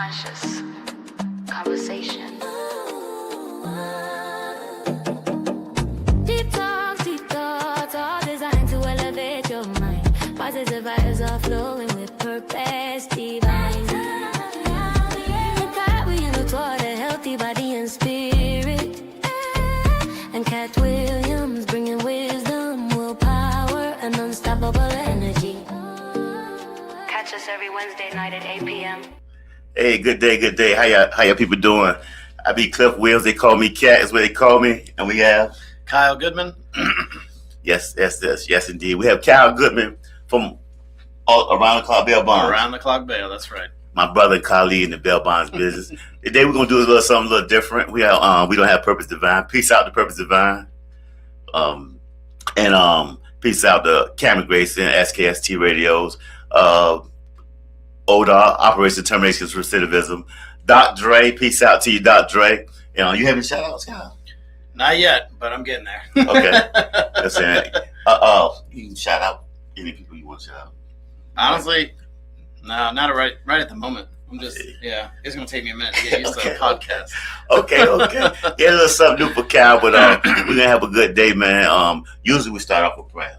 conscious conversation. Deep thoughts, all designed to elevate your mind. Positive vibes are flowing with purpose divine. And carrying you toward a healthy body and spirit. And Cat Williams bringing wisdom, willpower, and unstoppable energy. Catch us every Wednesday night at 8 p.m. Hey, good day. How y'all people doing? I be Cliff Williams. They call me Cat, is what they call me. And we have Kyle Goodman. yes, indeed. We have Kyle Goodman from Around the Clock Bail Bonds. Around the Clock Bail, that's right. My brother and colleague in the bail bonds business. Today we're gonna do something a little different. We don't have Purpose Divine. Peace out to Purpose Divine. Peace out to Cameron Grayson, SKST radios. ODA, Operation Termination Recidivism. Doc Dre, peace out to you, Doc Dre. You having shout outs, Kyle? Not yet, but I'm getting there. Okay. Listen, you can shout out any people you want to shout out. Honestly, no, not right at the moment. I'm just, it's going to take me a minute to get used to the podcast. Okay. Yeah, a little something new for Cal, but we're going to have a good day, man. Usually we start off with prayer.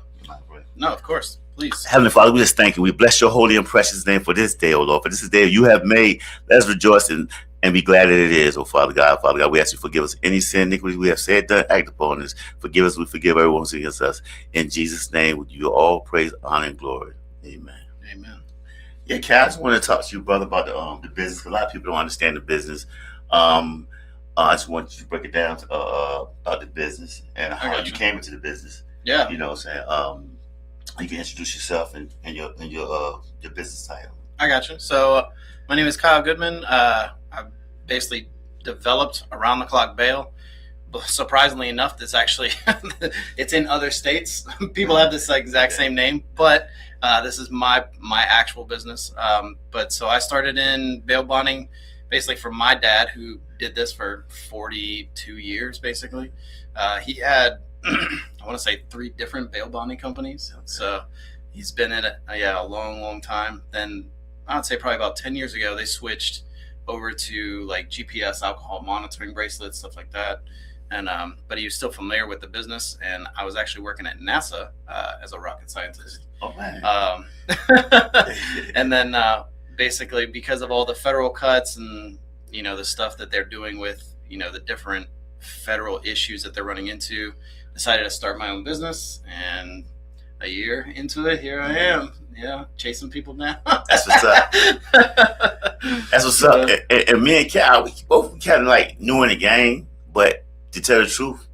No, of course. Please. Heavenly Father, we just thank you. We bless your holy and precious name for this day, O Lord. For this is the day you have made. Let us rejoice and be glad that it is, O Father God. Father God, we ask you to forgive us any sin, iniquity we have said, done, acted upon us. Forgive us, we forgive everyone who sins against us. In Jesus' name, with you all praise, honor, and glory. Amen. Amen. Yeah, Cal, I just want to talk to you, brother, about the business. A lot of people don't understand the business. I just want you to break it down about the business and how you came into the business. Yeah. You know what I'm saying? You can introduce yourself and your business title. I got you. So my name is Kyle Goodman. I basically developed Around the Clock Bail. Surprisingly enough, this actually it's in other states. People have this exact same name, but this is my actual business. But so I started in bail bonding basically from my dad, who did this for 42 years. Basically, he had I want to say 3 different bail bonding companies. Okay. So he's been in it a long time. Then I would say probably about 10 years ago, they switched over to like GPS alcohol monitoring bracelets, stuff like that. And but he was still familiar with the business, and I was actually working at NASA as a rocket scientist. Oh man! And then basically because of all the federal cuts and the stuff that they're doing with the different federal issues that they're running into, decided to start my own business. And a year into it, here I am. Yeah, chasing people down. That's what's up. That's what's up. And me and Cal, we both kind of like new in the game, but to tell the truth,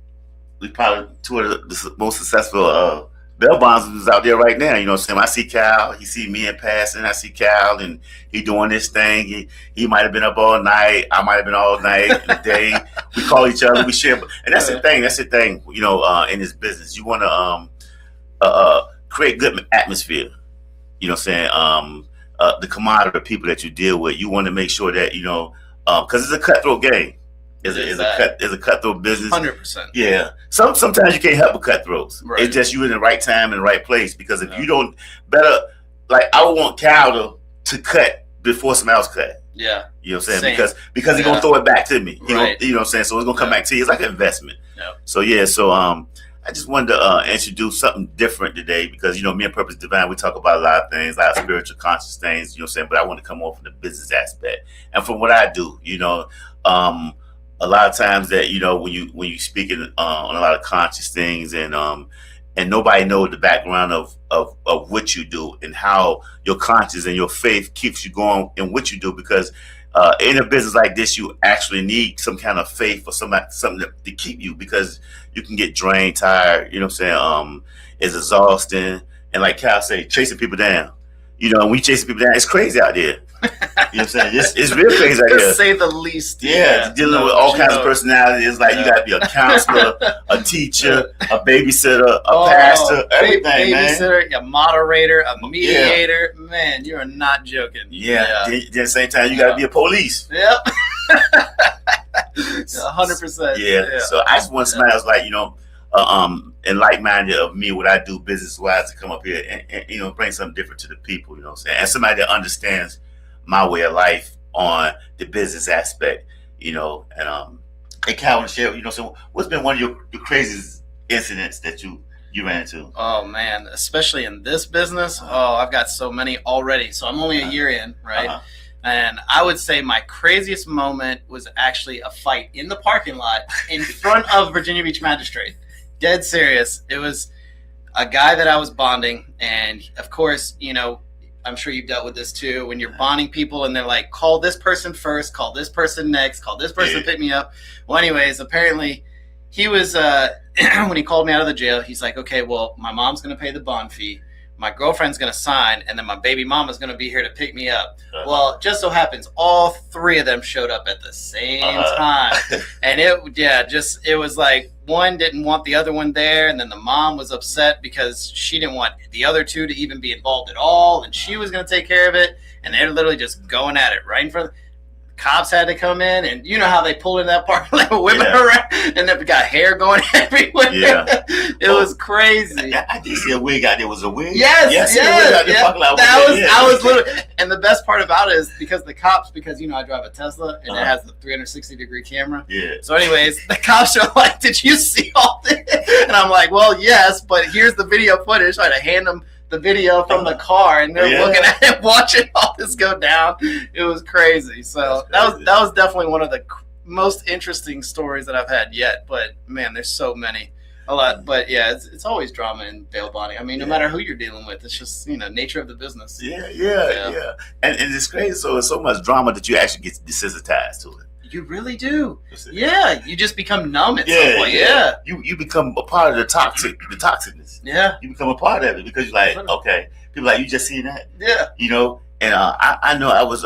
we probably 2 of the most successful bail bonds out there right now. You know what I'm saying? I see Cal, he see me in passing. I see Cal, and he doing this thing. He might have been up all night. I might have been all night in the day. We call each other. We share, and that's the thing. That's the thing. In this business, you want to create good atmosphere. You know what I'm saying? The commodity of people that you deal with, you want to make sure that because it's a cutthroat game. It's a cutthroat business. 100%. Yeah. Sometimes you can't help but cutthroats. Right. It's just you in the right time and the right place. Because if you don't, I would want Cal to cut before somebody else cut. Yeah. You know what I'm saying? Because he's gonna throw it back to me. Right. You know what I'm saying? So it's gonna come back to you. It's like an investment. Yeah. So I just wanted to introduce something different today because me and Purpose Divine, we talk about a lot of things, a lot of spiritual conscious things. You know what I'm saying? But I want to come on from the business aspect and from what I do. A lot of times that when you speaking on a lot of conscious things and nobody knows the background of what you do and how your conscience and your faith keeps you going in what you do, because in a business like this you actually need some kind of faith or something to keep you, because you can get drained, tired. You know what I'm saying? It's exhausting, and like Cal say, chasing people down. When we chasing people down, it's crazy out there. You know what I'm saying? It's real crazy out there. To say the least. Yeah, dealing with all kinds of personalities. It's like you got to be a counselor, a teacher, a babysitter, a pastor, everything, babysitter, a moderator, a mediator. Yeah. Man, you are not joking. Yeah. Then at the same time, you got to be a police. Yep. 100%. Yeah. So I just want somebody else and like-minded of me, what I do business-wise, to come up here and bring something different to the people. You know what I'm saying? And somebody that understands my way of life on the business aspect, and Cal, want to share, so what's been one of your craziest incidents that you ran into? Oh man, especially in this business. Oh, I've got so many already. So I'm only a year in, right? And I would say my craziest moment was actually a fight in the parking lot in front of Virginia Beach Magistrate. Dead serious. It was a guy that I was bonding, and of course, I'm sure you've dealt with this too, when you're bonding people and they're like, call this person first, call this person next, call this person, pick me up. Well, anyways, apparently he was, when he called me out of the jail, he's like, okay, well, my mom's going to pay the bond fee. My girlfriend's going to sign, and then my baby mama's going to be here to pick me up. Well, just so happens all three of them showed up at the same time. And it was like one didn't want the other one there, and then the mom was upset because she didn't want the other two to even be involved at all, and she was going to take care of it, and they're literally just going at it right in front of cops had to come in, and you know how they pull in that parking lot, whipping around, and they've got hair going everywhere. Yeah, it was crazy. I did see a wig out there. Was a wig? Yes. I was literally, and the best part about it is because the cops, I drive a Tesla and it has the 360-degree camera. Yeah. So, anyways, the cops are like, "Did you see all this?" And I'm like, "Well, yes, but here's the video footage." So I had to hand them the video from the car, and they're looking at it, watching all this go down. It was crazy. So that was definitely one of the most interesting stories that I've had yet. But man, there's so many, a lot. But yeah, it's always drama in bail bonding. I mean, no matter who you're dealing with, it's just nature of the business. Yeah. And it's crazy. So it's so much drama that you actually get desensitized to it. You really do. Yeah, you just become numb at some point. Yeah. You become a part of the toxicness. Yeah. You become a part of it because you're like, okay, people are like, you just seen that? Yeah. And I know I was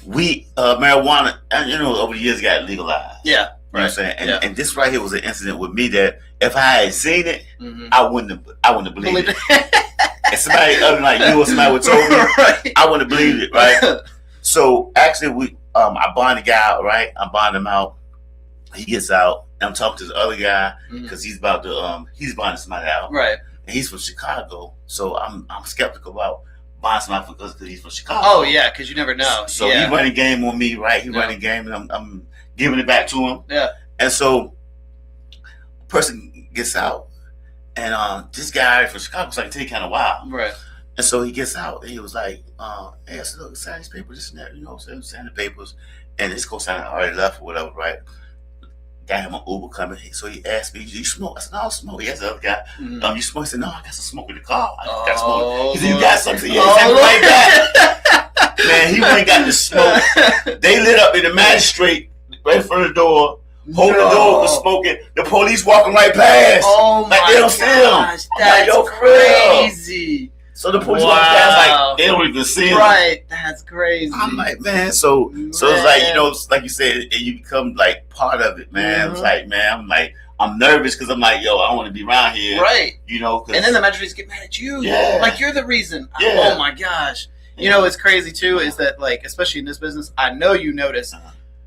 marijuana, over the years got legalized. Yeah. You know what I'm saying? And this right here was an incident with me that if I had seen it, I wouldn't have believed it. And somebody other than like you or somebody would told me, I wouldn't have believed it, right? So actually, I bond the guy out, right? I bond him out. He gets out, and I'm talking to this other guy because he's about to he's bonding somebody out, right? And he's from Chicago, so I'm skeptical about bonding somebody because he's from Chicago. Oh yeah, because you never know. So he running game on me, right? He running game, and I'm giving it back to him. Yeah. And so, the person gets out, and this guy from Chicago was like, take kind of wild, right? And so he gets out, and he was like, hey, I said, look, sign these papers, this and that, sign the papers, and this co-signer already left or whatever, right? Got him an Uber coming, so he asked me, do you smoke? I said, no, I don't smoke. He asked the other guy, you smoke? He said, no, I got some smoke in the car. I got smoke. He said, you got something? Yeah, he said, right back. Man, he went and got the smoke. They lit up in the magistrate right in front of the door, holding the door, was smoking. The police walking right past. Oh my gosh, that's crazy. So the police walk past like they don't even see him. Right, that's crazy. I'm like, man, so it's like like you said, you become like part of it, man. It's like, man, I'm nervous because I'm like, yo, I don't want to be around here, right? And then the magistrates get mad at you, like you're the reason. Oh my gosh, what's crazy too is that like, especially in this business, I know you notice.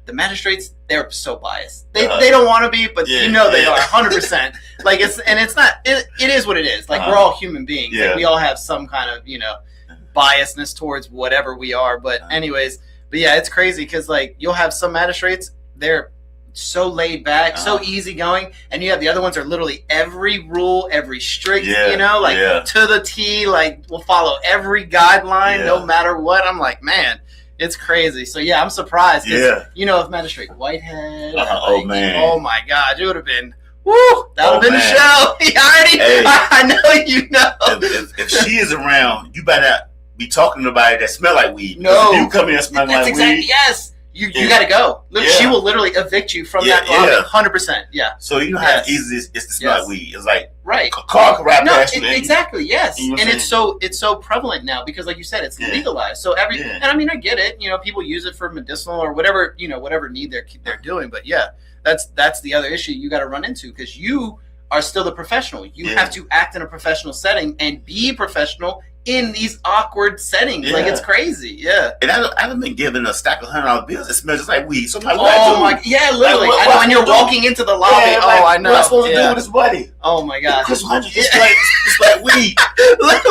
The magistrates, they're so biased. They don't want to be, but they are 100%. Like it's not. It is what it is. Like we're all human beings. Yeah. Like, we all have some kind of biasness towards whatever we are. But anyways, it's crazy because like you'll have some magistrates, they're so laid back, so easygoing, and you have the other ones are literally every rule, every strict, to the T. Like will follow every guideline, no matter what. I'm like, man. It's crazy. So, I'm surprised. If Magistrate Whitehead. Man. Oh, my God. It would have been, that would have been the show. I know you know. If she is around, you better be talking to somebody that smell like weed. No. If you come in and smell like weed. Yes. You got to go. She will literally evict you from that lobby. 100%. Yeah. So you know how easy it is to smell like weed. It's like a car can ride past you. Exactly. Yes. And it's so prevalent now because, like you said, it's legalized. So and I mean, I get it. People use it for medicinal or whatever whatever need they're doing. But that's the other issue you got to run into because you are still the professional. You have to act in a professional setting and be professional in these awkward settings. Like, it's crazy. Yeah. And I've been given a stack of $100 bills that smell just like weed. So I'm like, oh my, yeah, literally. Like, I know, when you're walking into the lobby. Yeah, oh, like, I know. What am I supposed to do with this money? Oh my gosh. Chris $100 just like weed. What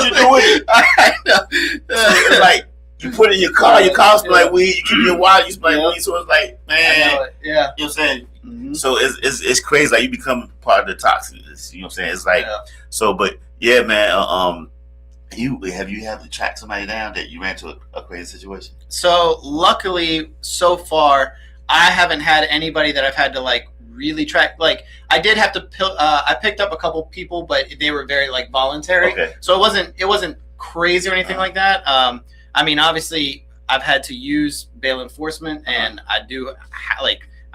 you doing? I know. So it's like, you put it in your car smell like weed. You keep it in your wallet, you smell like weed. So it's like, man, I know it. Yeah. You know what I'm saying? Mm-hmm. So it's crazy. Like, you become part of the toxic. You know what I'm saying? It's like, so, but yeah, man. Have you had to track somebody down that you ran into a crazy situation? So luckily, so far, I haven't had anybody that I've had to like really track. Like, I did have to. I picked up a couple people, but they were very like voluntary. Okay. So it wasn't crazy or anything like that. I mean, obviously, I've had to use bail enforcement, and I do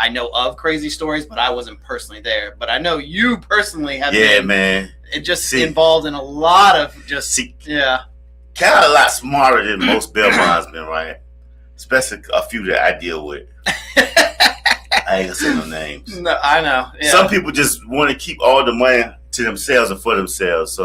I know of crazy stories, but I wasn't personally there. But I know you personally have. Yeah, been, man. It just involved in a lot of kind of a lot smarter than most bail bondsmen, right? Especially a few that I deal with. I ain't gonna say no names. No, I know. Yeah. Some people just want to keep all the money to themselves and for themselves.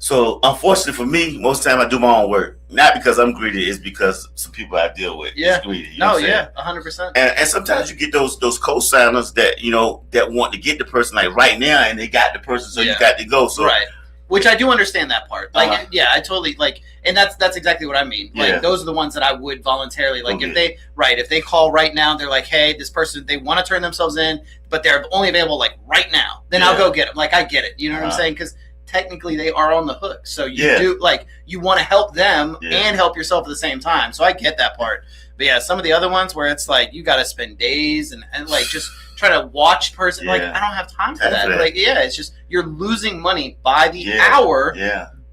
So unfortunately for me, most of the time I do my own work. Not because I'm greedy, it's because some people I deal with is greedy. You know what I'm saying? 100%. And sometimes you get those co-signers that, you know, that want to get the person like right now, and they got the person, so you got to go. So right. Which I do understand that part. Like, I totally like, and that's exactly what I mean. Like, those are the ones that I would voluntarily, like, if they call right now, they're like, hey, this person, they want to turn themselves in, but they're only available like right now. Then I'll go get them. Like, I get it. You know what I'm saying? Because technically they are on the hook. So you do, like, you want to help them and help yourself at the same time. So I get that part. But yeah, some of the other ones where it's like, you got to spend days and like just try to watch person. Like, I don't have time for that. Like, it's just, you're losing money by the hour,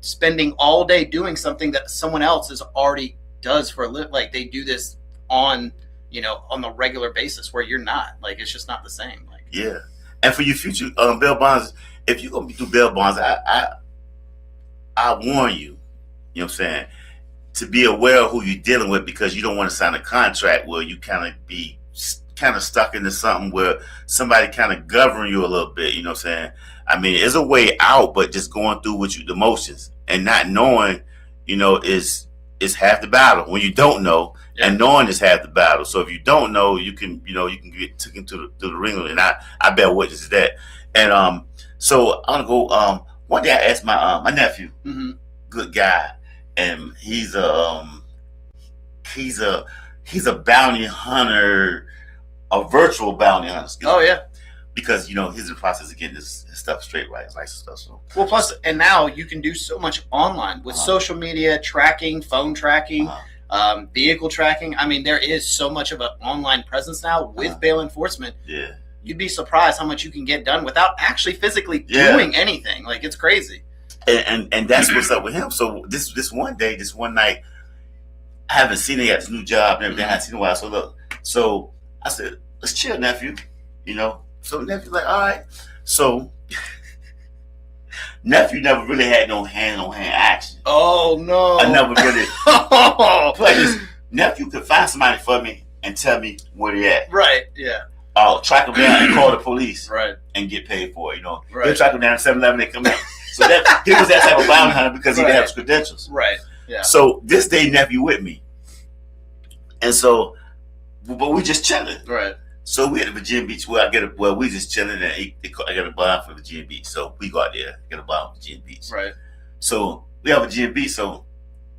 spending all day doing something that someone else is already does for a living. Like, they do this on, you know, on the regular basis where you're not. Like, it's just not the same. Like, and for your future bail bonds, if you're gonna do bail bonds, I warn you. You know what I'm saying? To be aware of who you're dealing with, because you don't want to sign a contract where you kind of stuck into something where somebody kind of govern you a little bit. You know what I'm saying? I mean, there's a way out, but just going through the motions and not knowing, you know, is half the battle. When you don't know, and knowing is half the battle. So if you don't know, you can get taken to the ring, and I bear witness to that. And so I'm gonna go. One day I asked my nephew, good guy, and he's a bounty hunter, a virtual bounty hunter. Because, you know, he's in the process of getting his stuff straight, right? His license stuff. So. Well, plus, and now you can do so much online with social media tracking, phone tracking, vehicle tracking. I mean, there is so much of an online presence now with bail enforcement. Yeah. You'd be surprised how much you can get done without actually physically doing anything. Like, it's crazy. And that's what's up with him. So this one night, I haven't seen him at his new job and everything. I haven't seen him in a while. So look, so I said, let's chill, nephew. You know. So nephew's like, all right. So nephew never really had no hand-on-hand action. Oh no! I never really. Like, nephew could find somebody for me and tell me where they at. Right. Yeah. I'll track them down and call the police. Right. And get paid for it. You know. Right. He'll track them down at 7-Eleven. They come in. So that he was that type of bounty hunter because he didn't have his credentials. Right. Yeah. So this day, nephew with me, and so, but we just chilling. Right. So we at the Virginia Beach where we just chilling, and I got a bond for Virginia Beach. So we go out there, get a bond for Virginia Beach. Right. So we have Virginia Beach. So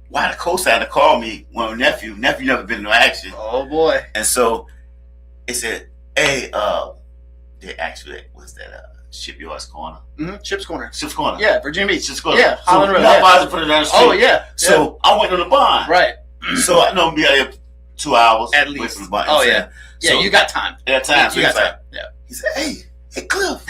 why the co-signer called me when nephew never been in no action. Oh boy. And so it said, hey, they actually, what's that, Shipyard's Corner? Mm-hmm. Ship's Corner. Yeah, Virginia Beach. Ship's Corner. Yeah, Holland Road. Not put it down the street. Oh yeah. So I went on the bond. Right. So I know I'm be out here 2 hours. At least. From the bond. Oh yeah. Yeah, so, you got time. Yeah, time. You got time. Yeah. He said, hey, Cliff.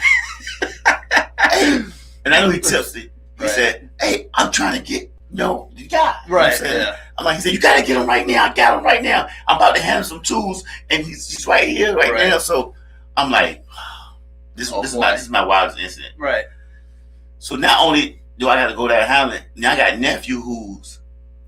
Hey. And I know he tipsy. He said, hey, I'm trying to get, the guy. Right. You know I'm like, he said, you got to get him right now. I got him right now. I'm about to hand him some tools, and he's right here, right now. So I'm like, this is my wildest incident. Right. So not only do I got to go there and handle it, now I got a nephew who's,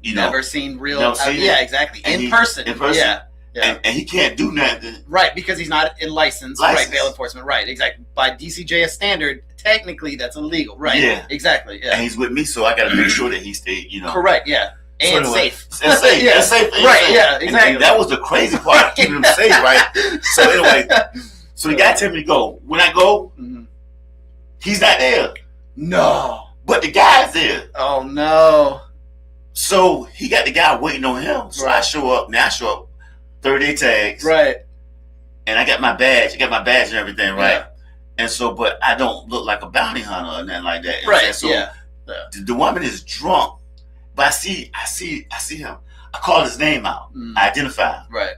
never seen real. Yeah, exactly. In person. Yeah. Yeah. And he can't do nothing. Right, because he's not in license. Right, bail enforcement. Right, exactly. By DCJS standard, technically that's illegal, right? Yeah. Exactly. Yeah. And he's with me, so I got to make sure that he stay, Correct. Yeah. And so anyway, safe. And safe. Yeah. And safe. And Right. safe. Yeah. Exactly. And that was the crazy part, keeping him safe, right? So anyway, so the guy told me to go. When I go, he's not there. No. But the guy's there. Oh no. So he got the guy waiting on him. So Right. I show up. Now I show up 30-day tags. Right. And I got my badge. I got my badge and everything, right? Yeah. And so, but I don't look like a bounty hunter or nothing like that. Right. So Yeah. the woman is drunk. But I see him. I call his name out. I identify him. Right.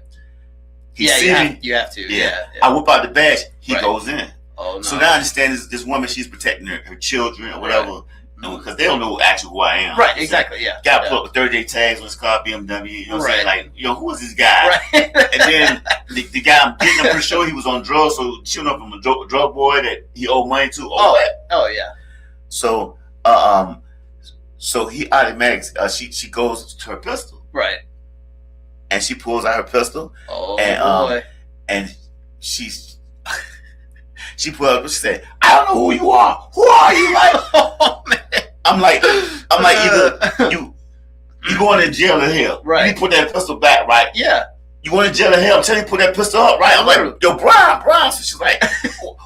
He Yeah. see me. You have to. Yeah. Yeah. I whip out the badge. He Right. goes in. Oh no. So now I understand this woman, she's protecting her children or whatever. Because they don't know actually who I am. Right. Exactly. Yeah. Got put up with 30-day tags on his car, BMW. You know what I'm saying? Right. Like, who is this guy? Right. And then the guy I'm getting, I'm pretty sure he was on drugs. So shooting up from a drug boy that he owed money to. Oh yeah. So, so he automatically, she goes to her pistol. Right. And she pulls out her pistol. Oh And, boy. And she pulled up and she said, I don't know who you are. Who are you? Like, Oh man. I'm like, either you going to jail or hell. Right. You put that pistol back, right? Yeah. You going to jail or hell? I'm telling you, put that pistol up, right? I'm like, yo, Brian. So she's like,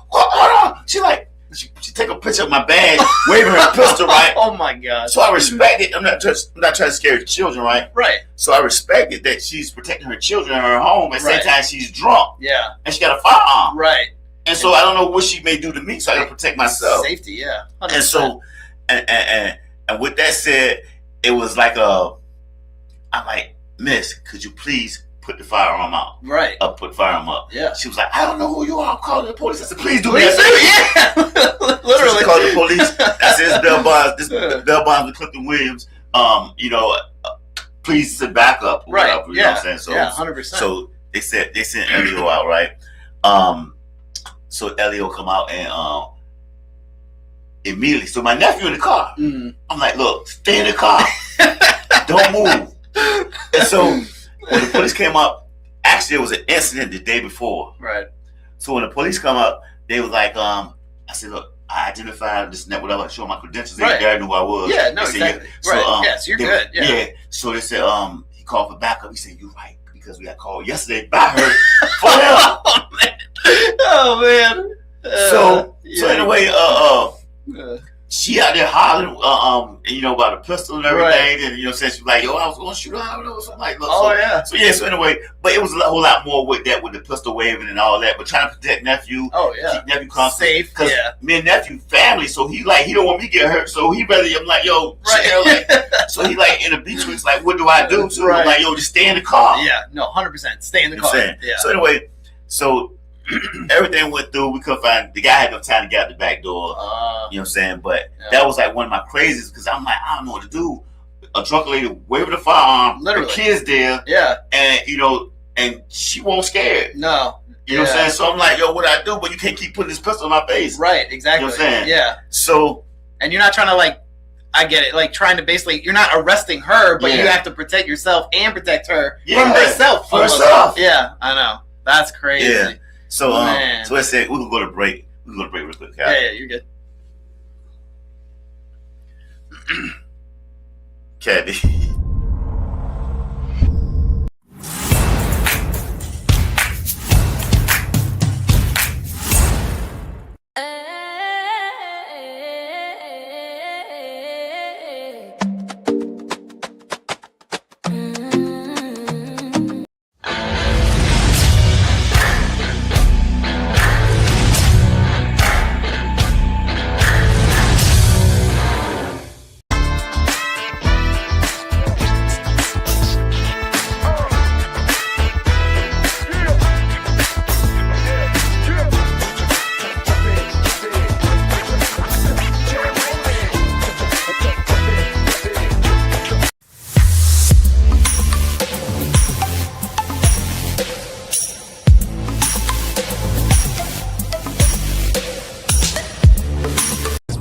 hold on. She like, she take a picture of my badge, waving her pistol, right? Oh my God. So I respect it. I'm not trying to scare the children, right? Right. So I respect it that she's protecting her children in her home. At the same Right. time, she's drunk Yeah. and she got a firearm. Right. And so I don't know what she may do to me, so I gotta protect myself. Safety. Yeah. 100%. And so, and with that said, it was like I'm like, Miss, could you please put the firearm out? Right. Put the firearm up. Yeah. She was like, I don't know who you are. I'm calling the police. I said, please do Please that. do. Yeah. So Literally. she called the police. I said, it's Bell Bonds. This Bell Bonds with Clifton Williams. Please sit back up. Or Right. whatever, you know what I'm saying? So, yeah. 100%. So they sent Elio out, right? So Elio come out and immediately. So my nephew in the car. I'm like, look, stay in the car. Don't move. And so when the police came up, actually it was an incident the day before. Right. So when the police come up, they was like, I said, look, I identified this and that, whatever. I showed my credentials. Right. They knew who I was. Yeah. No. They said, Exactly. So, right. Yes. You're good. Yeah. So they said, he called for backup. He said, you're right, because we got called yesterday by her for help. Oh man. So yeah. anyway, she out there hollering, about a pistol and everything, and saying she was like, yo, I was gonna shoot her, I don't know, something like that. Oh yeah. So anyway, but it was a whole lot more with that, with the pistol waving and all that. But trying to protect nephew, Oh yeah. keep nephew constant, Safe. because Yeah. me and nephew family, so he don't want me to get hurt, so he rather I'm like, yo, Right. so he like in the between, like, what do I do? So Right. I'm like, yo, just stay in the car. Yeah. No. 100%. Stay in the You know car. what I'm saying? Yeah. So anyway, everything went through. We couldn't find the guy. Had no time to get out the back door. You know what I'm saying? But that was like one of my crazies because I'm like, I don't know what to do. A drunk lady waving the firearm, Literally. the kids there, Yeah. and and she won't scared. No. You know what I'm saying? So I'm like, yo, what I do? But you can't keep putting this pistol in my face. Right. Exactly. You know what I'm saying? Yeah. So And you're not trying to I get it. Like trying to basically, you're not arresting her, but Yeah. you have to protect yourself and protect her Yeah. from herself. For herself. Yeah, I know. That's crazy. Yeah. So Man. so let's say we can go to break. We can go to break real quick. Okay? Yeah, you're good. Caddy.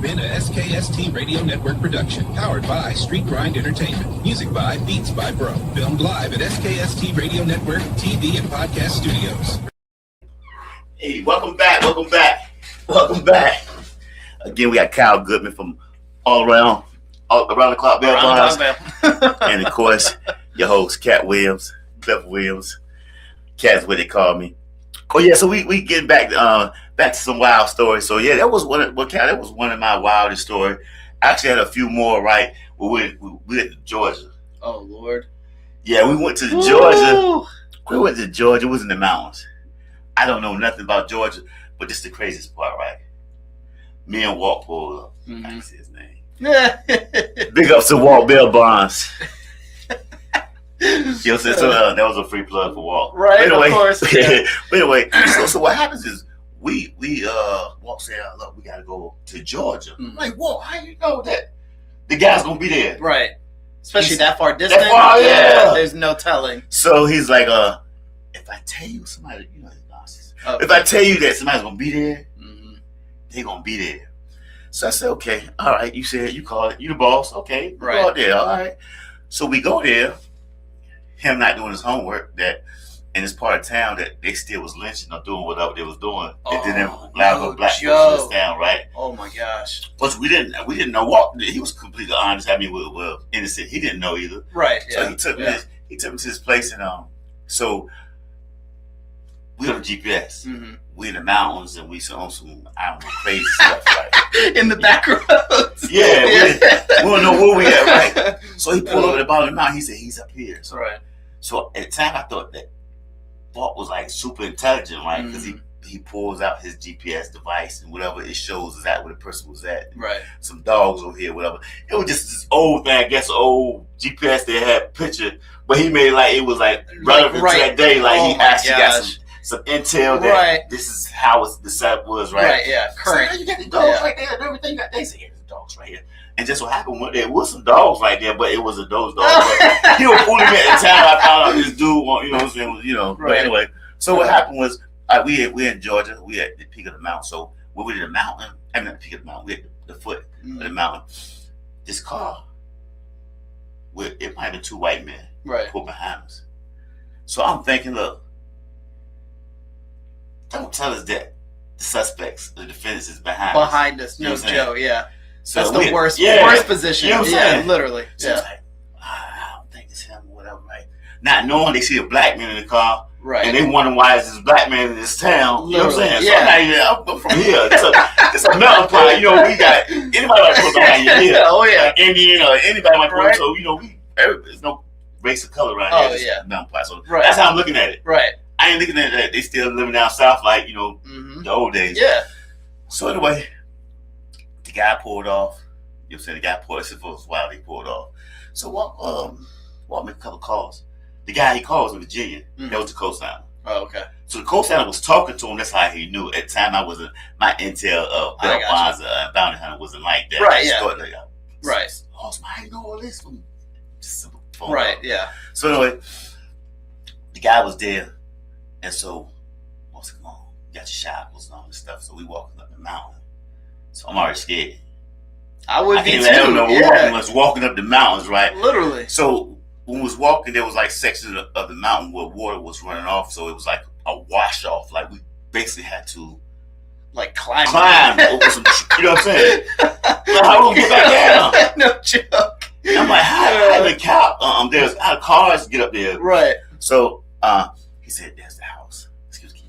Been a SKST Radio Network production, powered by Street Grind Entertainment. Music by Beats by Bro. Filmed live at SKST Radio Network TV and Podcast Studios. Hey, welcome back. Again, we got Kyle Goodman from around the clock Bell Bonds. And of course, your host, Cat Williams, Cliff Williams. Cat's what they call me. Oh yeah, so we getting back to some wild stories. So yeah, that was one of my wildest stories. I actually had a few more, right? We went to Georgia. Oh Lord. Yeah, we went to Georgia. We went to Georgia. It was in the mountains. I don't know nothing about Georgia, but this is the craziest part, right? Me and Walt pulled up. I can see his name. Big ups to Walt Bell Bonds. You know, so that was a free plug for Walt. Right, anyway, of course. Yeah. But anyway, so what happens is we Walt said, look, we gotta go to Georgia. I'm like, Walt, how you know that the guy's gonna be there? Right. Especially that far distance. That far, yeah. There's no telling. So he's like, if I tell you somebody, you know, if I tell you that somebody's gonna be there, they're gonna be there. So I said, okay, all right. You said you called it. You the boss, okay? We go out there, all right. So we go there. Him not doing his homework, that in this part of town that they still was lynching or doing whatever they was doing. It didn't allow black people in this town, right? Oh my gosh! But we didn't know what he was completely honest. I mean, well, innocent. He didn't know either, right? So yeah. He took me to this place, and so we on the GPS. We in the mountains, and we on some I don't know crazy stuff, right? In the back roads. Yeah, we don't know where we at, right? So he pulled over at the bottom of the mountain. He said he's up here. So, so at the time, I thought that Walt was like super intelligent, right? Because he pulls out his GPS device and whatever it shows is at where the person was at. Right. Some dogs over here, whatever. It was just this old thing, I guess, old GPS that had a picture, but he made like it was like relevant to that day. Like he actually got some intel that this is how the setup was, right? Right, yeah. Current. So, you got the dogs right there and everything. You got they say the dogs right here. And just what happened one day, there was some dogs right there, but it was those dogs. He was fooling me at the time. I found out this dude, you know what I'm saying? You know, but anyway. So what happened was we in Georgia. We at the peak of the mountain. So we were in the mountain. I mean, not the peak of the mountain. We at the foot of the mountain. This car, it might have been two white men pulled behind us. So I'm thinking, look, don't tell us that the suspects, the defendants, is behind us. No joke, yeah. So that's the worst position. You know what I'm saying? Literally. So it's like, I don't think it's him or whatever, right? Not knowing they see a black man in the car, right? And they wondering why is this black man in this town? You know what I'm saying? Yeah. So I'm from here. It's a mountain pot. You know, we got anybody might put behind you here. Oh yeah, like Indian or anybody might put. So you know, there's no race or color around here. Oh yeah, mountain pot. So that's how I'm looking at it. Right. I ain't looking at that. They still living down south, like the old days. Yeah. So anyway. The guy pulled off. You know what I'm saying? The guy pulled us. It was wild. He pulled off. So Walt made a couple calls. The guy he called was in Virginia. That was the co-signer. Oh, okay. So the co-signer was talking to him. That's how he knew. At the time, my intel of Bell Bonds and Bounty Hunter wasn't like that. Right, yeah. Right. Oh, so how you know all this from just simple phone call. Yeah. So anyway, the guy was there. And so, what's going on? You got your shackles and all this stuff. So we walking up the mountain. So I'm already scared. I would be too. We're walking up the mountains, right? Literally. So when we was walking, there was like sections of the mountain where water was running off. So it was like a wash off. Like we basically had to like climb over some. You know what I'm saying? Like, how do we get back down? No joke. I'm like, how the cow? There's how cars get up there, right? So he said, "There's the house." Excuse me.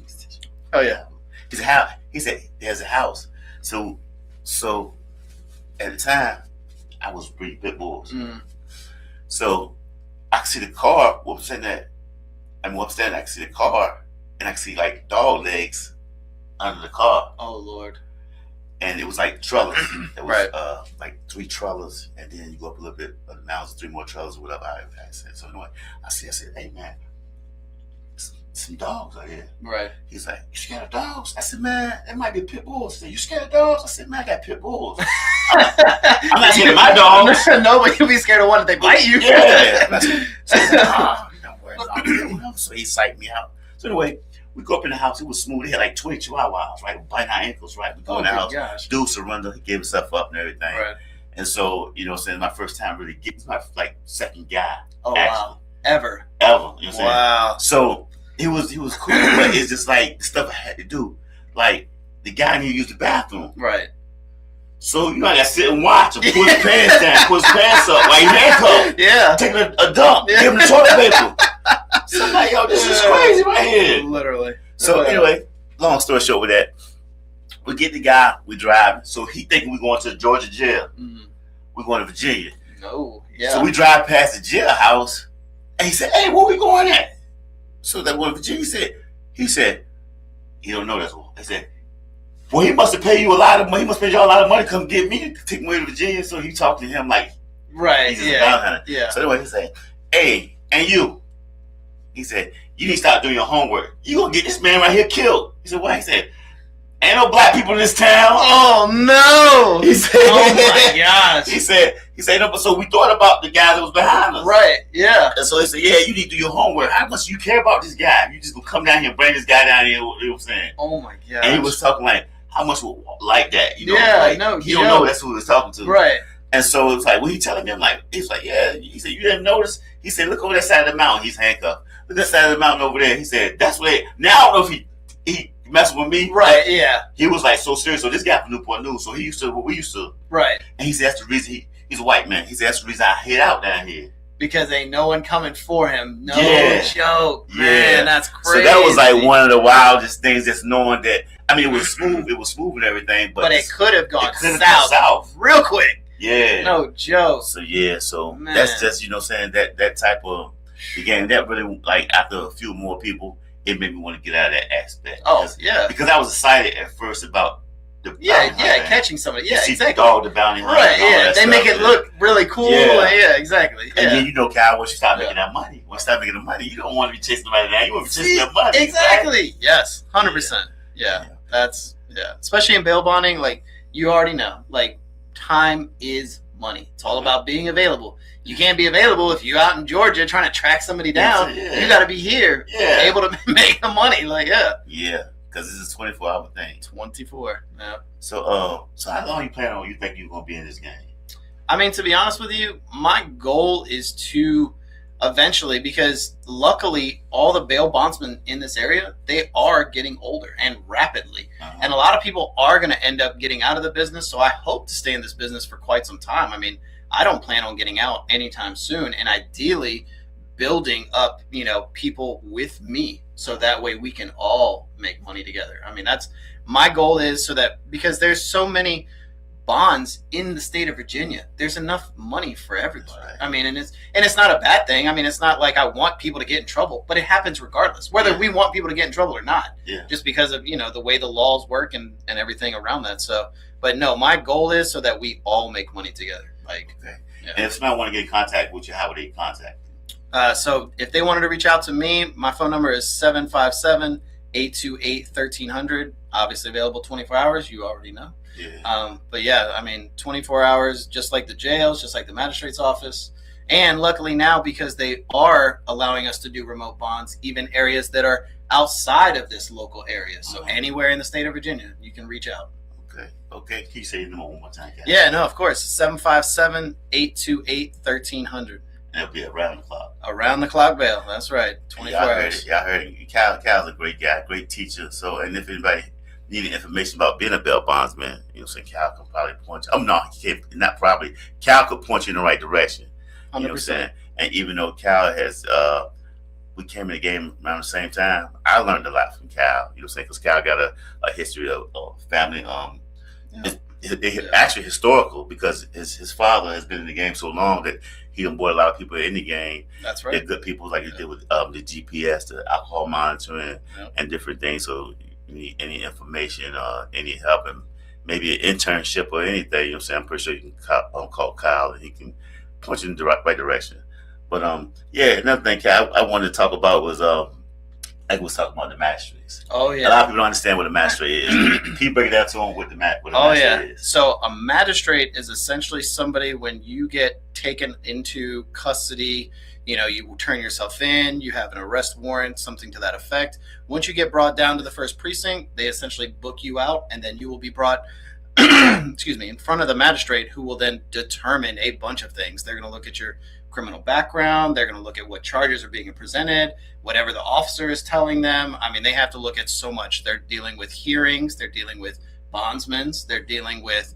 Oh yeah. He said, "How?" He said, "There's a house." So at the time, I was breeding pit bulls. So I could see the car. What I'm saying that, I can see the car, and I could see like dog legs under the car. Oh Lord! And it was like trellis. There was like 3 trellis, and then you go up a little bit. Now it's 3 more trellis or whatever I said. So anyway, I said, "Hey man, some dogs out here." Right. He's like, "You scared of dogs?" I said, "Man, that might be pit bulls." He said, "You scared of dogs?" I said, "Man, I got pit bulls." I'm not scared of my dogs. No, but you'll be scared of one if they bite you. Yeah. So he's like, don't worry about it. So he psyched me out. So anyway, we go up in the house. It was smooth. He had like 20 chihuahuas, right? Biting our ankles, right? We go in the house. Gosh. Dude surrendered. He gave himself up and everything. Right. And so, you know what I'm saying? My first time really getting my like second guy. Oh, actually. Wow. Ever. You know what I'm saying? Wow. So he was cool, but it's just like the stuff I had to do. Like the guy didn't use the bathroom. Right. So, you know, I got to sit and watch him. Put his pants down, put his pants up while he handcuffed. Yeah. Taking a dump. Give him the toilet paper. So I'm like, yo, this is crazy right here. Literally. So anyway, long story short with that, we get the guy, we driving. So he thinking we going to the Georgia jail. Mm-hmm. We going to Virginia. No. Yeah. So we drive past the jailhouse, and he said, hey, where we going at? So that one Virginia he said, he don't know that's what. He said, well, he must have paid you a lot of money. He must pay y'all a lot of money to come get me, to take me to Virginia. So he talked to him like, right. he's just a bounty hunter. Yeah. So anyway, he said, hey, and you. He said, you need to start doing your homework. You gonna get this man right here killed. He said, why? He said, ain't no black people in this town. Oh no! He said, oh my gosh! He said, no, but so we thought about the guy that was behind us. Right, yeah. And so he said, yeah, you need to do your homework. How much you care about this guy? You just gonna come down here and bring this guy down here, you know what I'm saying? Oh my gosh. And he was talking like, how much like that? You know, yeah, like, no, he don't know that's who he was talking to. Right. And so it was like, what he telling me? I'm like, he's like, yeah. He said, you didn't notice? He said, look over that side of the mountain. He's handcuffed. Look at that side of the mountain over there. He said, that's where now I don't know if he messing with me. Right, yeah. He was like so serious. So this guy from Newport News, so he used to what we used to. Right. And he said that's the reason he's a white man. He said that's the reason I hid out down here. Because ain't no one coming for him. No joke. Yeah. Man, that's crazy. So that was like one of the wildest things, just knowing that, I mean, it was smooth and everything, but it could have gone south. Real quick. Yeah. No joke. So Man. that's just, you know, saying that type of, again, that really, like, after a few more people, it made me want to get out of that aspect. Oh, yeah. Because I was excited at first about the catching somebody. Yeah, exactly. All the bounty hunters. Right, yeah. They make it look really cool. Yeah, exactly. Yeah. And then, you know, Kyle, once you start making that money, you don't want to be chasing somebody down. You want to be chasing their money. Exactly. Right? Yes, 100%. Yeah. That's, especially in bail bonding, like, you already know, like, time is money. It's all about being available. You can't be available if you're out in Georgia trying to track somebody down. You got to be here, able to make the money. Like, yeah, because this is a 24-hour thing. 24. Yeah. So how long you think you're gonna be in this game? I mean, to be honest with you, my goal is to eventually, because luckily all the bail bondsmen in this area, they are getting older and rapidly. And a lot of people are going to end up getting out of the business. So I hope to stay in this business for quite some time. I mean, I don't plan on getting out anytime soon, and ideally building up, you know, people with me, so that way we can all make money together. I mean, that's my goal, is so that, because there's so many bonds in the state of Virginia, there's enough money for everybody. Right. I mean, and it's not a bad thing. I mean, it's not like I want people to get in trouble, but it happens regardless, whether we want people to get in trouble or not. Just because of, you know, the way the laws work and everything around that. So, but no, my goal is so that we all make money together. Like, And if somebody want to get in contact with you, how would they contact you? So if they wanted to reach out to me, my phone number is 757-828-1300. Obviously available 24 hours. You already know. But yeah, I mean, 24 hours, just like the jails, just like the magistrate's office. And luckily now, because they are allowing us to do remote bonds, even areas that are outside of this local area. So anywhere in the state of Virginia, you can reach out. Okay. Can you say your number one more time, guys? Yeah, no, of course. 757-828-1300. And it'll be around the clock. Around the clock bail. That's right. 24 hours. Y'all heard it. Cal's a great guy, great teacher. So, and if anybody needed information about being a bail bondsman, you know, so Cal can probably point you. No, he can't. Not probably. Cal could point you in the right direction. You 100%. know what I'm saying? And even though Cal has, we came in the game around the same time, I learned a lot from Cal. You know what I'm saying? Because Cal got a history of family. Actually historical, because his father has been in the game so long that he done brought a lot of people in the game. That's right. They're good people, like he did with the GPS, the alcohol monitoring, and different things. So you need any information, any help, and maybe an internship or anything, you know what I'm saying? I'm pretty sure you can call Kyle and he can point you in the right direction. But another thing, Kyle, I wanted to talk about was like we was talking about the magistrates. Oh yeah. A lot of people don't understand what a magistrate is. Can you break it down to them what a magistrate is? So a magistrate is essentially somebody, when you get taken into custody, you know, you turn yourself in, you have an arrest warrant, something to that effect. Once you get brought down to the first precinct, they essentially book you out, and then you will be brought in front of the magistrate, who will then determine a bunch of things. They're going to look at your criminal background. They're going to look at what charges are being presented, whatever the officer is telling them. I mean, they have to look at so much. They're dealing with hearings. They're dealing with bondsmen. They're dealing with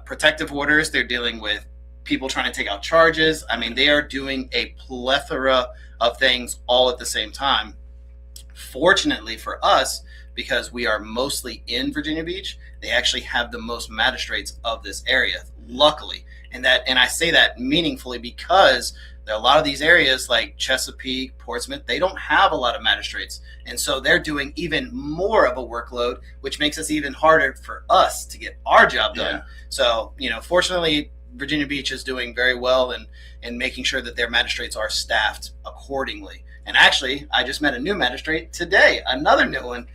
protective orders. They're dealing with people trying to take out charges. I mean, they are doing a plethora of things all at the same time. Fortunately for us, because we are mostly in Virginia Beach, they actually have the most magistrates of this area, luckily. And I say that meaningfully because there are a lot of these areas like Chesapeake, Portsmouth, they don't have a lot of magistrates. And so they're doing even more of a workload, which makes it even harder for us to get our job done. Yeah. So, fortunately, Virginia Beach is doing very well and making sure that their magistrates are staffed accordingly. And actually, I just met a new magistrate today, another new one,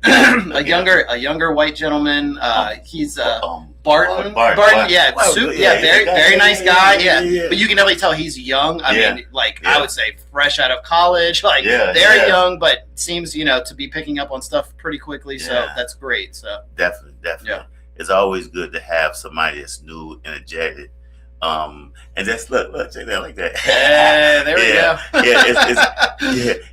a younger white gentleman. He's Barton. Yeah, Wow, very nice guy. Yeah. But you can definitely tell he's young. I mean, I would say fresh out of college. They're young, but seems to be picking up on stuff pretty quickly. So that's great. So definitely. Yeah. It's always good to have somebody that's new, energetic. And just look, check that like that. Yeah, there we go.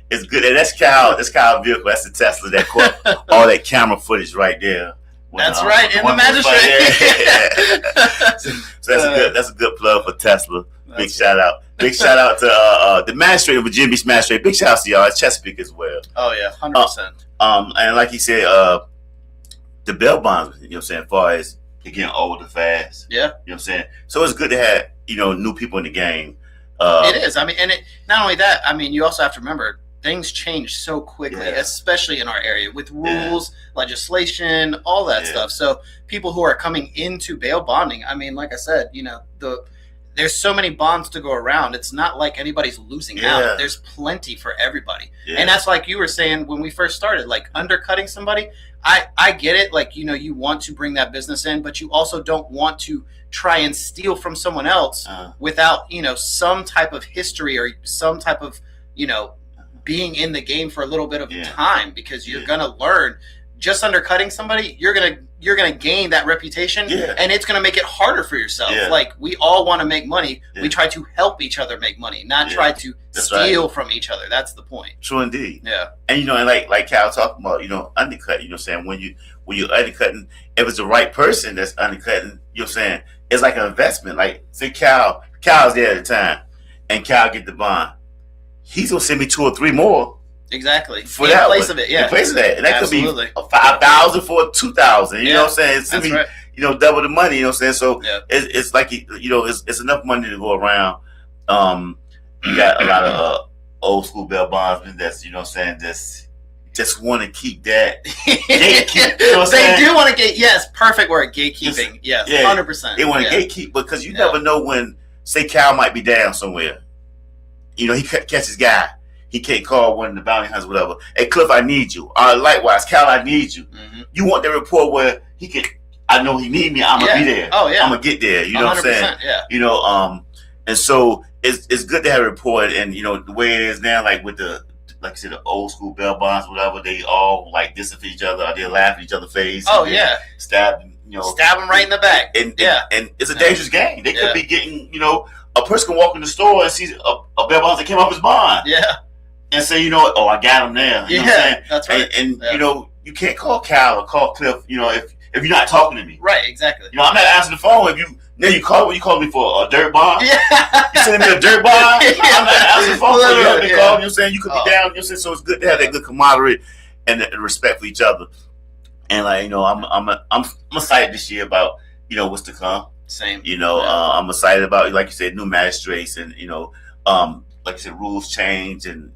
It's good. And that's Kyle's vehicle. That's the Tesla that caught all that camera footage right there. That's right, in the magistrate. So that's a good plug for Tesla. Big shout out to the magistrate of Virginia Beach magistrate. Big shout out to y'all. It's Chesapeake as well. Oh yeah, 100%. And like he said, the bail bonds, as far as they're getting older fast. Yeah. You know what I'm saying? So it's good to have, new people in the game. It is. I mean, and not only that, I mean, you also have to remember things change so quickly, especially in our area with rules, legislation, all that stuff. So people who are coming into bail bonding, I mean, like I said, there's so many bonds to go around. It's not like anybody's losing out. There's plenty for everybody. Yeah. And that's like you were saying when we first started, like undercutting somebody. I get it. Like, you want to bring that business in, but you also don't want to try and steal from someone else without, some type of history or some type of, being in the game for a little bit of time, because you're going to learn. Just undercutting somebody, you're gonna gain that reputation, and it's gonna make it harder for yourself. Like, we all want to make money. We try to help each other make money, not try to steal from each other. That's the point. True indeed. Yeah. And and like Cal talking about, undercut. Saying when you're undercutting, if it's the right person that's undercutting, saying it's like an investment. Like, say Cal's there at the time, and Cal get the bond, he's gonna send me 2 or 3 more. Exactly. For that place of it, in place of that. And that Absolutely. could be 5,000 for 2,000. You know what I'm saying? That's right. Double the money. You know what I'm saying? So it's like it's enough money to go around. You got a lot of old school bail bondsmen that's just want to keep that gatekeep. They do want to perfect word, gatekeeping. Yes, 100%. They want to gatekeep because you never know when, say, Cal might be down somewhere. He catches guy. He can't call one of the bounty hunters, whatever. Hey, Cliff, I need you. Likewise, Cal, I need you. Mm-hmm. You want the report where he can, I know he need me. I'm going to be there. Oh, yeah. I'm going to get there. You know what I'm saying? Yeah. And so it's good to have a report. And, the way it is now, like with like I said, the old school bail bonds, whatever, they all like dissing each other. Or they laugh at each other's face. Oh, yeah. Stab them right in the back. And it's a dangerous game. They could be getting, a person can walk in the store and see a bail bond that came off his bond. Yeah. And say, I got him there. You know what I'm saying? That's right. And you can't call Cal or call Cliff, if you're not talking to me. Right, exactly. I'm not answering the phone. You call me for a dirt bond? Yeah. You sending me a dirt bond? I'm not answering the phone. You help me call, you know what I'm saying? You could be down, so it's good to have that good camaraderie and the respect for each other. And I'm excited this year about, what's to come. Same. I'm excited about, like you said, new magistrates and, like I said, rules change and,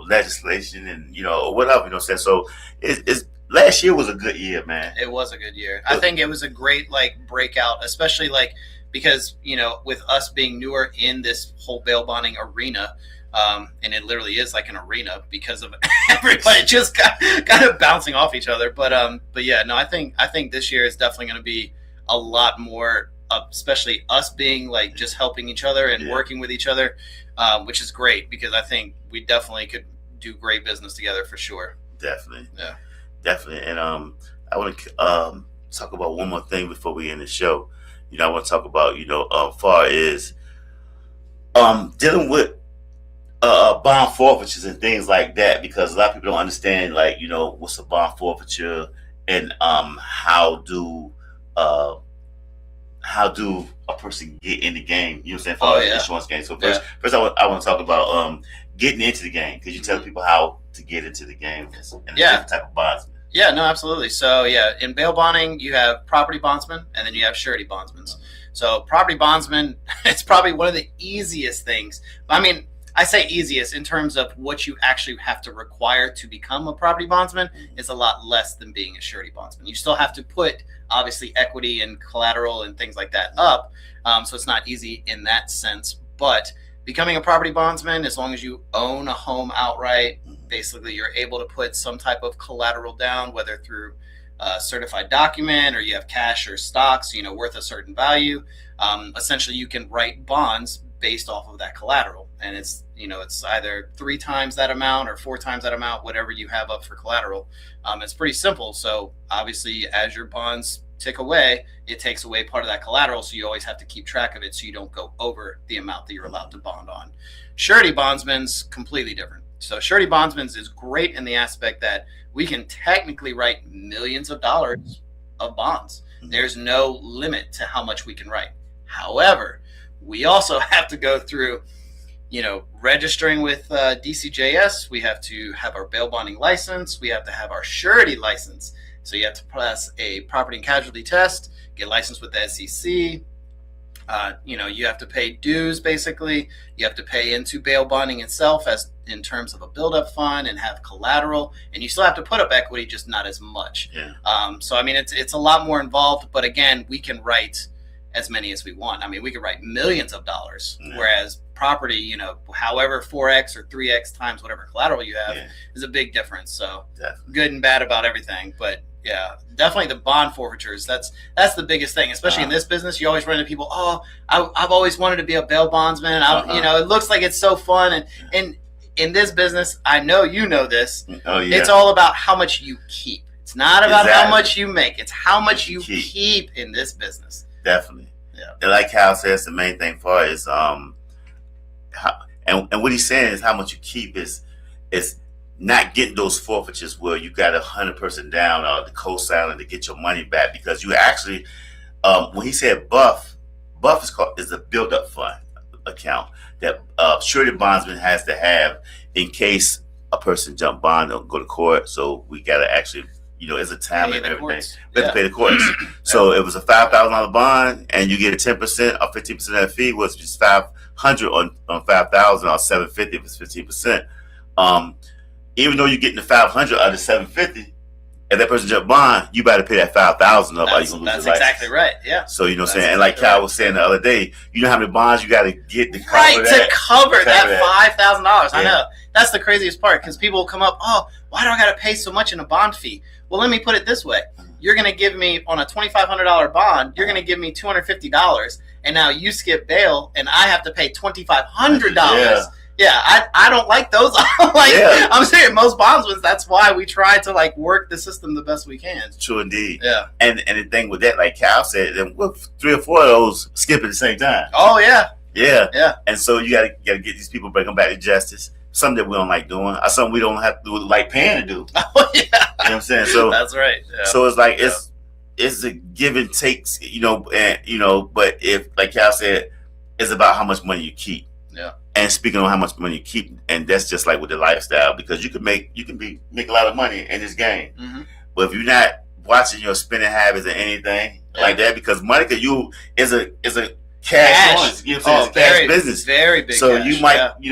legislation and, whatever, So it's last year was a good year, man. It was a good year. I think it was a great, breakout, especially, because, with us being newer in this whole bail bonding arena, and it literally is like an arena because of everybody just kind of bouncing off each other. But yeah, no, I think this year is definitely going to be a lot more, especially us being just helping each other and working with each other, which is great because I think we definitely could do great business together for sure. Definitely. Yeah. Definitely. And I want to talk about one more thing before we end the show. I want to talk about, far as dealing with bond forfeitures and things like that, because a lot of people don't understand, what's a bond forfeiture and how how do a person get in the game? You know what I'm saying? For Oh, the yeah. insurance game. So first I want to talk about getting into the game. Could you tell people how to get into the game and the different type of bonds? Yeah, no, absolutely. So yeah, in bail bonding, you have property bondsmen and then you have surety bondsmen. So property bondsman, it's probably one of the easiest things. I mean, I say easiest in terms of what you actually have to require to become a property bondsman is a lot less than being a surety bondsman. You still have to put obviously equity and collateral and things like that up. So it's not easy in that sense, but becoming a property bondsman, as long as you own a home outright, basically you're able to put some type of collateral down, whether through a certified document or you have cash or stocks, worth a certain value. Essentially you can write bonds based off of that collateral. And it's either 3 times that amount or 4 times that amount, whatever you have up for collateral. It's pretty simple. So obviously as your bonds tick away, it takes away part of that collateral. So you always have to keep track of it so you don't go over the amount that you're allowed to bond on. Surety bondsman's completely different. So surety bondsman's is great in the aspect that we can technically write millions of dollars of bonds. There's no limit to how much we can write. However, we also have to go through, registering with DCJS. We have to have our bail bonding license. We have to have our surety license. So you have to pass a property and casualty test, get licensed with the SEC. You have to pay dues, basically. You have to pay into bail bonding itself as in terms of a build-up fund and have collateral. And you still have to put up equity, just not as much. Yeah. So, I mean, it's a lot more involved. But again, we can write as many as we want. I mean, we could write millions of dollars, whereas property, however 4x or 3x times whatever collateral you have is a big difference. So good and bad about everything. But yeah, definitely the bond forfeitures. That's the biggest thing, especially in this business. You always run into people, I've always wanted to be a bail bondsman. It looks like it's so fun. And in this business, I know you know this. Oh, yeah. It's all about how much you keep. It's not about how much you make. It's how much you keep in this business. Definitely. Yeah. And like Hal says, the main thing for it is and what he's saying is how much you keep is not getting those forfeitures where you got 100% down or the co-signing to get your money back, because you actually when he said buff is a build-up fund account that surety bondsman has to have in case a person jump bond or go to court. So we got to actually it's a time and everything. We have to pay the courts. So it was a $5,000 bond, and you get a 10% or 15% of that fee, was just $500 on 5,000 or $750 if it's 15%. Even though you're getting the 500 out of 750, if that person jump bond, you better pay that 5,000 up. That's exactly right. Yeah. So what I'm saying, and like Cal was saying the other day, you know how many bonds you got to get to cover that? To cover that $5,000. I know. That's the craziest part, because people will come up, why do I got to pay so much in a bond fee? Well, let me put it this way. You're going to give me, on a $2,500 bond, you're going to give me $250, and now you skip bail, and I have to pay $2,500. Yeah, I don't like those. I'm serious. Most bondsmen, that's why we try to work the system the best we can. True indeed. Yeah. And the thing with that, like Cal said, 3 or 4 of those skip at the same time. Oh yeah. Yeah. Yeah. And so you gotta get these people, bring them back to justice. Something that we don't like doing, or something we don't have to like paying to do. Oh yeah. You know what I'm saying? So that's right. Yeah. So it's like it's a give and takes, but if, like Cal said, it's about how much money you keep. Yeah. And speaking on how much money you keep, and that's just like with the lifestyle, because you can make a lot of money in this game. Mm-hmm. But if you're not watching your spending habits or anything like that, because money to you is a cash. You know what I'm saying? It's cash business. Very big. So cash, you might, you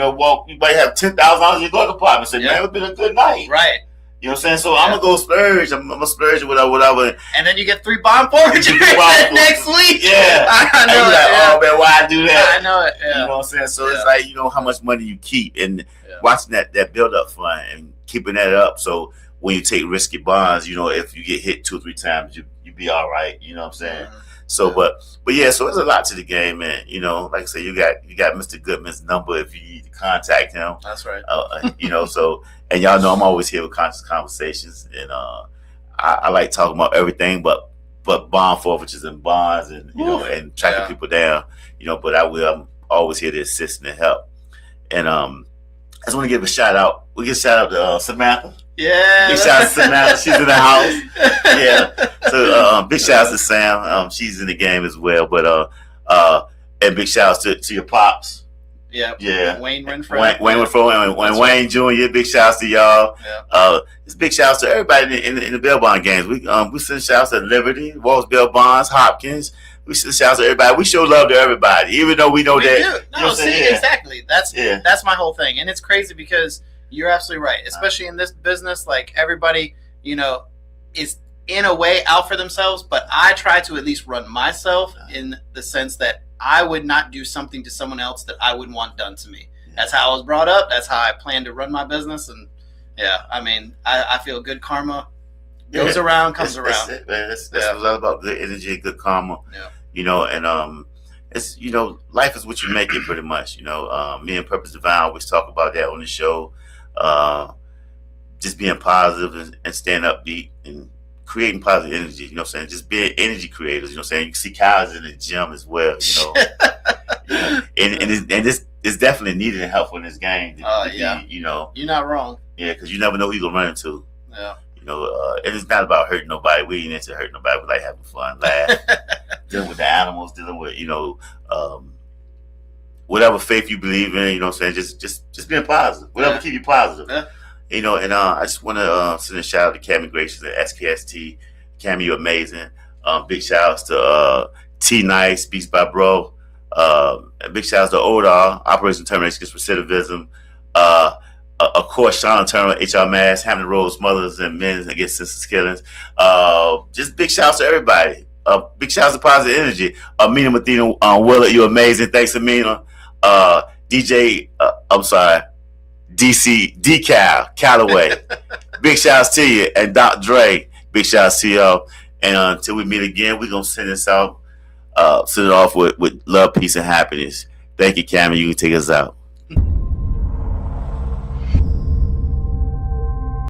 might have $10,000 in your glove compartment. Say, man, it's been a good night. Right. You know what I'm saying? So I'm gonna go splurge. I'm gonna splurge whatever. And then you get 3 bond forfeitures next week. Yeah. I know it. Oh man, why I do that? I know it. Yeah. You know what I'm saying? So it's like, how much money you keep, and watching that build up fund and keeping that up. So when you take risky bonds, if you get hit 2 or 3 times, you be all right. You know what I'm saying? Mm-hmm. So, but yeah, so there's a lot to the game, man. Like I say, you got Mr. Goodman's number if you need to contact him. That's right. So, and y'all know I'm always here with conscious conversations, and I like talking about everything, but bond forfeitures and bonds, and and tracking people down. But I'm always here to assist and help. And I just want to give a shout out. We give a shout out to Samantha. Yeah. Big shout out to Sam. She's in the house. Yeah. So big shout out to Sam. She's in the game as well. But and big shout out to your pops. Yeah. Yeah. Wayne Renfro. Wayne Renfro and Wayne Jr. Big shouts to y'all. Yeah. It's big shouts to everybody in the bail bond games. We send shouts to Liberty, Walls Bail Bonds, Hopkins. We send shouts to everybody. We show love to everybody, even though we know We that. do. You know No, what I'm see, saying? Yeah. exactly. That's my whole thing, and it's crazy because you're absolutely right. Especially in this business, like everybody, is in a way out for themselves. But I try to at least run myself in the sense that I would not do something to someone else that I wouldn't want done to me. That's how I was brought up. That's how I plan to run my business. And yeah, I mean, I feel good karma goes around, comes around. That's it, man. That's what it's all about. Good energy, good karma. Yeah. And it's life is what you make it, pretty much. Me and Purpose Divine always talk about that on the show. Just being positive and staying upbeat and creating positive energy. You know what I'm saying? Just being energy creators. You know what I'm saying? You see Kyle's in the gym as well. And it's definitely needed and helpful in this game. Yeah. You're not wrong. Yeah, because you never know who you're gonna run into. Yeah. And it's not about hurting nobody. We ain't into hurting nobody. We like having fun, laugh, dealing with the animals, dealing with whatever faith you believe in. You know what I'm saying? Just being positive. Whatever keep you positive. Yeah. And I just want to send a shout out to Cammy Gracious at SKST. Cammy, you're amazing. Big shout outs to T Nice, Beats by Bro. And big shout outs to ODAR, Operation Termination Against Recidivism. Of course, Sean Turner, HR Mass, Hampton Roads, Mothers and Men Against Senseless Killings. Just big shouts to everybody. Big shouts to Positive Energy. Amina Mathena Willard, you're amazing. Thanks, Amina. DC Decal Callaway. Big shouts to you. And Doc Dre, big shouts to y'all. And until we meet again, we're going to send this out, send it off with love, peace, and happiness. Thank you, Cameron. You can take us out.